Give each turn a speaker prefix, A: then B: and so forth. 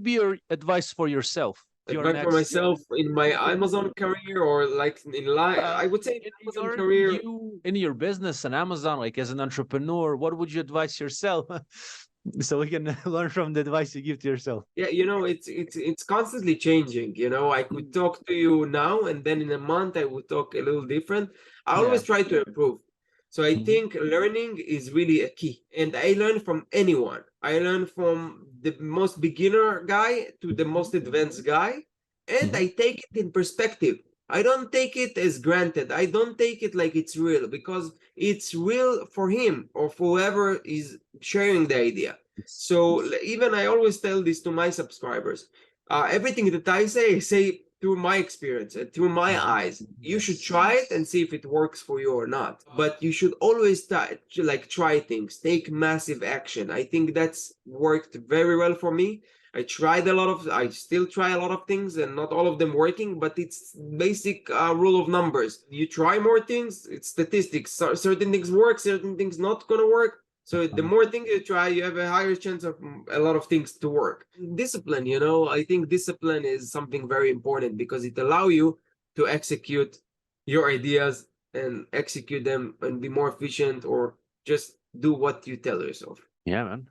A: be your advice for yourself?
B: Advice for myself in my Amazon career, or like in life, I would say in Amazon career.
A: In your business and Amazon, like as an entrepreneur, what would you advise yourself? So we can learn from the advice you give to yourself.
B: Yeah, it's constantly changing. I could talk to you now, and then in a month I would talk a little different. I always try to improve. So I think learning is really a key. And I learn from anyone. I learn from the most beginner guy to the most advanced guy. And I take it in perspective. I don't take it as granted. I don't take it like it's real, because it's real for him or for whoever is sharing the idea. So even I always tell this to my subscribers. Everything that I say through my experience and through my eyes. You should try it and see if it works for you or not. But you should always try things, take massive action. I think that's worked very well for me. I still try a lot of things, and not all of them working, but it's basic rule of numbers. You try more things, it's statistics. Certain things work, certain things not gonna work. So the more things you try, you have a higher chance of a lot of things to work. Discipline, I think discipline is something very important, because it allows you to execute your ideas and execute them and be more efficient, or just do what you tell yourself.
A: Yeah, man.